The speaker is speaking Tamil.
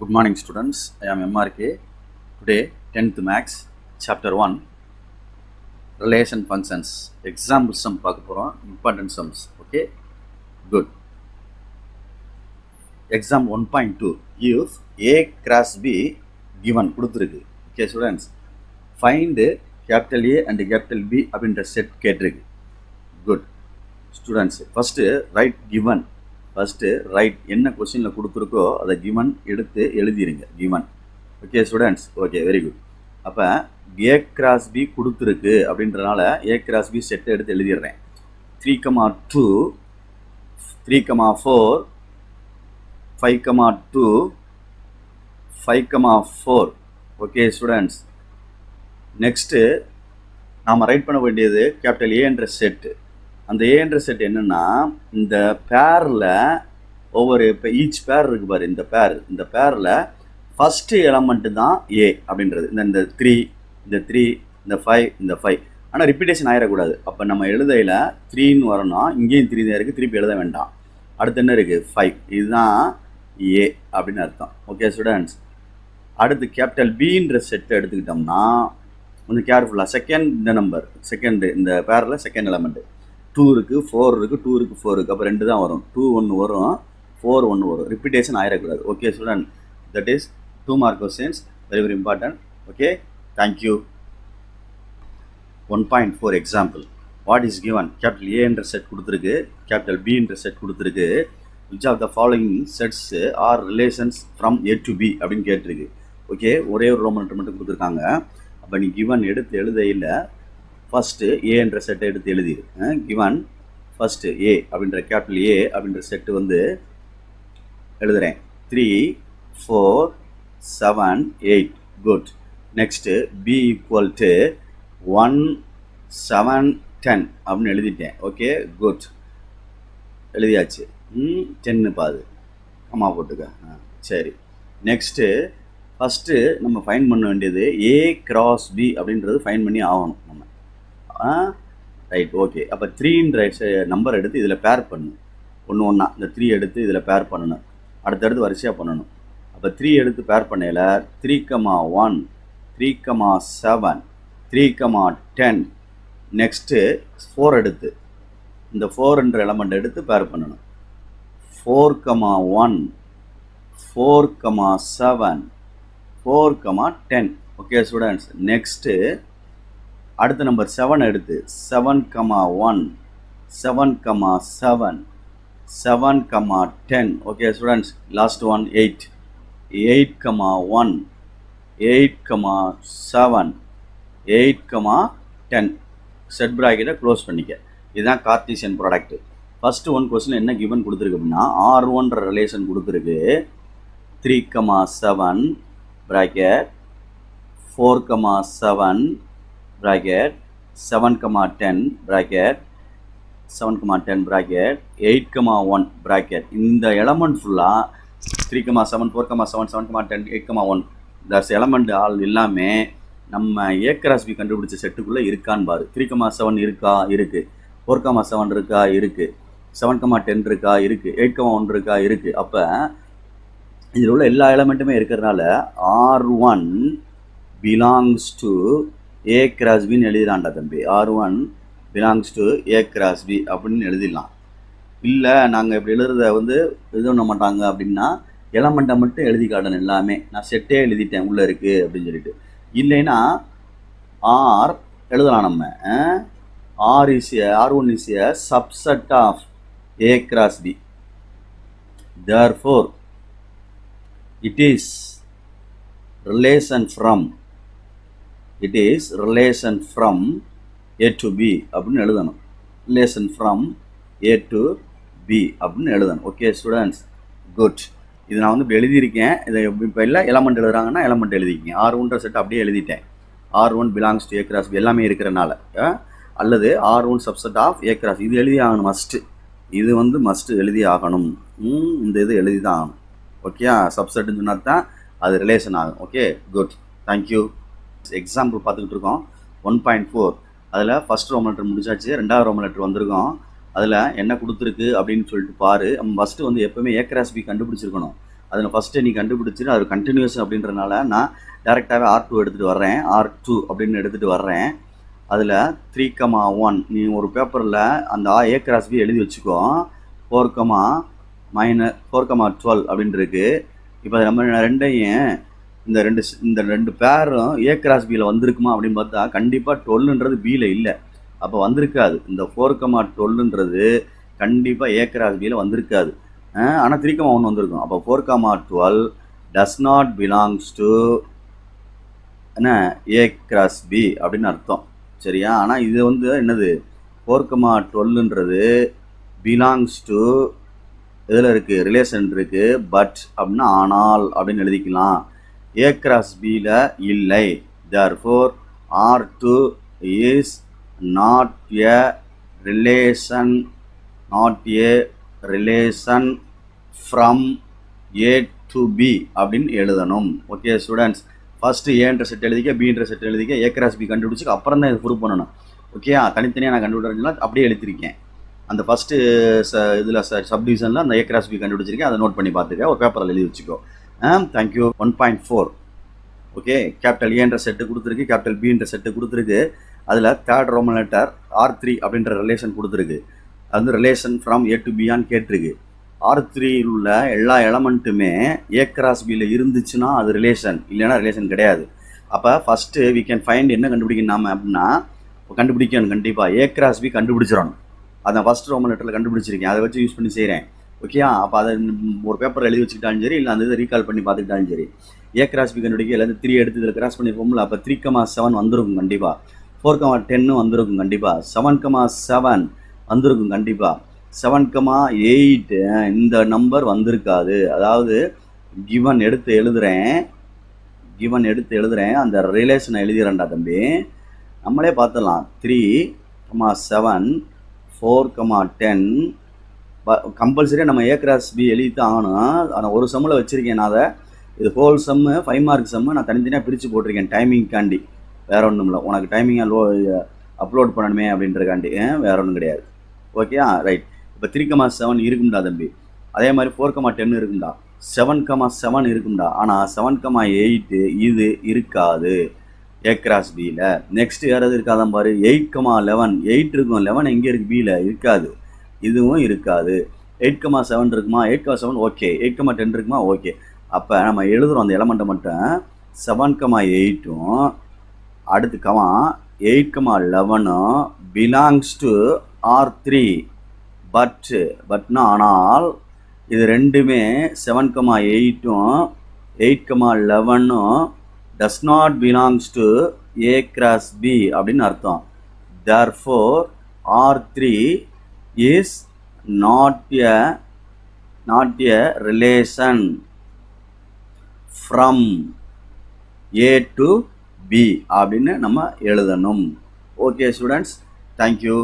Good morning, students. I am MRK. Today, 10th Max, Chapter 1, Relation Functions. Example sum பார்க்க போகிறோம். Important sums. Okay? Good. Exam 1.2. If A cross B given கொடுத்துருக்கு. Okay, students. Find capital A and capital B அப்படின்ற செட் கேட்டிருக்கு. Good. Students, first write given. First write என்ன கொஸ்டினில் கொடுத்துருக்கோ அதை கிவன் எடுத்து எழுதிடுங்க given. Okay students, okay very good. அப்போ ஏ கிராஸ் பி கொடுத்துருக்கு அப்படின்றனால ஏ கிராஸ் பி செட்டை எடுத்து எழுதிடுறேன். 3,2 3,4 5,2 5,4. ஓகே ஸ்டூடெண்ட்ஸ், நெக்ஸ்ட்டு நாம் ரைட் பண்ண வேண்டியது கேபிட்டல் ஏ என்ற செட்டு. அந்த ஏன்ற செட் என்னென்னா இந்த பேரில் ஒவ்வொரு இப்போ ஈச் பேர் இருக்குது பாரு, இந்த பேரில் ஃபஸ்ட்டு எலமெண்ட்டு தான் ஏ அப்படின்றது. இந்த 3 இந்த 3 இந்த 5 இந்த 5. ஆனால் ரிப்பீட்டேஷன் ஆகிடக்கூடாது. அப்போ நம்ம எழுதையில் 3ன்னு வரணும், இங்கேயும் 3 தான் இருக்குது, திருப்பி எழுத வேண்டாம். அடுத்து என்ன இருக்குது 5, இதுதான் ஏ அப்படின்னு அர்த்தம். ஓகே ஸ்டூடெண்ட்ஸ், அடுத்து கேபிட்டல் பின்ற செட்டை எடுத்துக்கிட்டோம்னா கொஞ்சம் கேர்ஃபுல்லாக செகண்ட் இந்த நம்பர் செகண்டு இந்த பேரில் செகண்ட் எலமெண்ட்டு 2 இருக்குது, 4 இருக்குது, 2 இருக்குது, 4 இருக்குது. அப்போ 2 தான் வரும். 2 1 வரும், 4 1 வரும். ரிப்பீட்டேஷன் ஆகிடக்கூடாது. Okay student, that is 2 mark questions, very very important. Okay, thank you. 1.4 example. What is given? Capital A என்ற செட் கொடுத்துருக்கு, கேபிட்டல் பி என்ற செட் கொடுத்துருக்கு. Which of the following sets are relations from A to B அப்படின்னு கேட்டிருக்கு. ஓகே, ஒரே ஒரு ரோமன் லெட்டர் மட்டும் கொடுத்துருக்காங்க. அப்போ நீ கிவன் எடுத்து எழுதையில் ஃபஸ்ட்டு ஏ என்ற செட்டை எடுத்து எழுதிடு. கிவன் ஃபஸ்ட்டு ஏ அப்படின்ற கேபிட்டல் ஏ அப்படின்ற செட்டு வந்து எழுதுகிறேன். 3 4 7 8. Good. Next b equal to 1 7 10 அப்படின்னு எழுதிட்டேன். ஓகே குட், எழுதியாச்சு. 10 பாது அம்மா போட்டுக்க. சரி, நெக்ஸ்ட்டு ஃபஸ்ட்டு நம்ம ஃபைன் பண்ண வேண்டியது ஏ கிராஸ் பி அப்படின்றது ஃபைன் பண்ணி ஆகணும் நம்ம. Right, okay. அப்போ 3ன்ற நம்பர் எடுத்து இதில் பேர் பண்ணணும். ஒன்றா இந்த 3 எடுத்து இதில் பேர் பண்ணணும், அடுத்தடுத்து வரிசையாக பண்ணணும். அப்போ 3 எடுத்து பேர் பண்ணையில் 3,1 3,7 3,10. நெக்ஸ்ட்டு 4 எடுத்து இந்த 4ன்ற எலமெண்ட் எடுத்து பேர் பண்ணணும். 4,1 4,7 4,10. ஓகே ஸ்டூடெண்ட்ஸ், நெக்ஸ்ட்டு அடுத்த நம்பர் 7 எடுத்து 7,1 7,7 7,10. Okay students, last one 8 8,1 8,7 8,10. Set ப்ராக்கெட்டை க்ளோஸ் பண்ணிக்க. இதுதான் Cartesian product. First one question என்ன கிவன் கொடுத்துருக்கு அப்படின்னா R1ன்ற ரிலேஷன் கொடுத்துருக்கு. 3,7 bracket 4,7 bracket 7,10 bracket 7,10 bracket 8,1 bracket. இந்த எலமெண்ட் ஃபுல்லாக 3,7 4,7 7,10 8,1 தட்ஸ் எலமெண்ட் ஆல் எல்லாமே நம்ம ஏ கிராஸ் பி கண்டுபிடிச்ச செட்டுக்குள்ளே இருக்கான்னு பாரு. 3,7 இருக்கா, இருக்குது. 4,7 இருக்கா, இருக்குது. 7,10 இருக்கா, இருக்குது. 8,1 இருக்கா, இருக்குது. அப்போ இதில் உள்ள எல்லா எலமெண்ட்டுமே இருக்கிறதுனால R1 belongs to A cross பின்னு எழுதிடலாம்டா தம்பி. R1 belongs to A cross B அப்படின்னு எழுதிடலாம். இல்லை நாங்கள் இப்படி எழுதுறத வந்து இது பண்ண மாட்டாங்க அப்படின்னா எலமெண்ட்டை மட்டும் எழுதி காட்டணும். எல்லாமே நான் செட்டே எழுதிட்டேன் உள்ளே இருக்குது அப்படின்னு சொல்லிட்டு. இல்லைன்னா ஆர் எழுதலாம் நம்ம. R1 is a subset of A cross B. Therefore, it is relation from A to B அப்படின்னு எழுதணும். Relation from A to B அப்படின்னு எழுதணும். Okay students, good. இது நான் வந்து இப்போ எழுதியிருக்கேன். இதை இப்போ இல்லை எலமெண்ட் எழுதுறாங்கன்னா எலமெண்ட் எழுதிக்கிங்க. R1ன்ற செட் அப்படியே எழுதிட்டேன். R1 belongs to A cross B எல்லாமே இருக்கிறனால. அல்லது R1 subset of A cross இது எழுதி ஆகணும். மஸ்ட்டு, இது வந்து மஸ்ட்டு எழுதி ஆகணும். இந்த இது எழுதி தான் ஆகணும். ஓகே, சப்செட்டுன்னு சொன்னால் தான் அது ரிலேஷன் ஆகும். Okay good, thank you. எக்ஸாம்பிள் பார்த்துக்கிட்டு இருக்கோம் 1.4. அதில் ஃபஸ்ட் ரோமன் லெட்டர் முடிச்சாச்சு, 2வது ரோமன் லெட்டர் வந்திருக்கோம். அதில் என்ன கொடுத்துருக்கு அப்படின்னு சொல்லிட்டு பாரு. நம்ம ஃபஸ்ட்டு வந்து எப்போவுமே ஏ கிராஸ் பி கண்டுபிடிச்சிருக்கணும். அதில் ஃபஸ்ட்டு நீ கண்டுபிடிச்சிட்டு அது கண்டினியூஸ் அப்படின்றனால நான் டேரெக்டாகவே R2 எடுத்துகிட்டு வர்றேன். R2 அப்படின்னு எடுத்துகிட்டு வர்றேன். அதில் 3,1 நீ ஒரு பேப்பரில் அந்த A கிராஸ் B எழுதி வச்சுக்கோ. 4,12 அப்படின்னு இருக்கு. இப்போ நம்ம ரெண்டையும் இந்த ரெண்டு பேரும் A கிராஸ் பியில் வந்திருக்குமா அப்படின்னு பார்த்தா கண்டிப்பாக 12ன்றது பியில் இல்லை. அப்போ வந்திருக்காது. இந்த 4,12ன்றது கண்டிப்பாக A கிராஸ் பியில் வந்திருக்காது. ஆனால் 3,1 வந்திருக்கும். அப்போ 4,12 டஸ் நாட் பிலாங்ஸ் டு என்ன A கிராஸ் பி அப்படின்னு அர்த்தம். சரியா? ஆனால் இது வந்து என்னது 4,12ன்றது பிலாங்ஸ் டு இதில் இருக்குது, ரிலேஷன் இருக்குது. பட் அப்படின்னா ஆனால் அப்படின்னு எழுதிக்கலாம். A கிராஸ் பியில் இல்லை. therefore R2 is not a relation from A to B அப்படின்னு எழுதணும். ஓகே ஸ்டூடெண்ட்ஸ், ஃபஸ்ட்டு ஏன்ற செட் எழுதிக்க, பின்ற செட் எழுதிக்க, A கிராஸ் பி கண்டுபிடிச்சிக்க, அப்புறம் தான் இது ப்ரூவ் பண்ணணும். ஓகே, தனித்தனியாக நான் கண்டுபிடிச்சா அப்படியே எழுதிருக்கேன். அந்த ஃபஸ்ட்டு இதில் சப்டிவிஷனில் அந்த A கிராஸ் பி கண்டுபிடிச்சிருக்கேன். அதை நோட் பண்ணி பார்த்துக்க, ஒரு பேப்பரில் எழுதி வச்சுக்கோ. தேங்க்யூ. 1.4 ஓகே, கேபிட்டல் ஏன்ற செட்டு கொடுத்துருக்கு, கேபிட்டல் பின்ற செட்டு கொடுத்துருக்கு. அதில் தேர்ட் ரோமன் லெட்டர் R3 அப்படின்ற ரிலேஷன் கொடுத்துருக்கு. அது வந்து ரிலேஷன் ஃப்ரம் A to Bன்னு கேட்டிருக்கு. R3யில் உள்ள எல்லா எலமெண்ட்டுமே A கிராஸ் பியில் இருந்துச்சுன்னா அது ரிலேஷன், இல்லைன்னா ரிலேஷன் கிடையாது. அப்போ ஃபஸ்ட்டு வி கேன் ஃபைண்ட் என்ன கண்டுபிடிக்கணும் நாம அப்படின்னா, கண்டுபிடிக்கணும் கண்டிப்பாக A கிராஸ் பி கண்டுபிடிச்சிடணும். அதை ஃபஸ்ட் ரோமன் லெட்டரில் கண்டுபிடிச்சிருக்கேன், அதை வச்சு யூஸ் பண்ணி செய்கிறேன். ஓகே, அப்போ அதை ஒரு பேப்பர் எழுதி வச்சுக்கிட்டாலும் சரி, இல்லை அந்த இதை ரீகால் பண்ணி பார்த்துக்கிட்டாலும் சரி. A கிராஸ் பி கண்டுபிடிக்க இல்லை 3 எடுத்து இதில் கிராஸ் பண்ணியிருப்போம்ல, அப்போ 3,7 வந்திருக்கும் கண்டிப்பாக. 4,10 வந்திருக்கும் கண்டிப்பாக. 7,7 வந்திருக்கும் கண்டிப்பாக. 7,8 இந்த நம்பர் வந்திருக்காது. அதாவது கிவன் எடுத்து எழுதுகிறேன், அந்த ரிலேஷனை எழுதிடுறேன்டா தம்பி. நம்மளே பார்த்துடலாம். 3,7 4,10 கம்பல்சரியாக நம்ம A கிராஸ் பி எழுதித்தான் ஆகணும். ஆனால் ஒரு சம்மில் வச்சுருக்கேன் நான் அதை. இது ஹோல் சம்மு 5 மார்க் சம்மு நான் தனித்தனியாக பிரித்து போட்டிருக்கேன் டைமிங்காண்டி. வேறு ஒன்றும் இல்லை, உனக்கு டைமிங்காக அப்லோட் பண்ணணுமே அப்படின்றக்காண்டி. வேறு ஒன்றும் கிடையாது. Okay right. இப்போ 3,7 இருக்கும்டா தம்பி. அதே மாதிரி 4,10 இருக்கும்டா, 7,7 இருக்கும்டா. ஆனால் 7,8 இது இருக்காது A கிராஸ் பியில். நெக்ஸ்ட் வேறு எது இருக்காதான் பாரு, 8,11 8 இருக்கும். 11 எங்கே இருக்குது? பியில் இருக்காது. இதுவும் இருக்காது. 8,7 இருக்குமா? 8,7 ஓகே. 8,10 இருக்குமா? ஓகே. அப்போ நம்ம எழுதுகிறோம் அந்த எலமெண்ட்டை மட்டும். 7,8 அடுத்து 8,11 பிலாங்ஸ் டு R3. பட்னா ஆனால் இது ரெண்டுமே 7,8 8,11 does not belongs to A cross B அப்படின்னு அர்த்தம். therefore R3 is not a relation from A to B அப்படின்னு நம்ம எழுதணும். Okay students, thank you.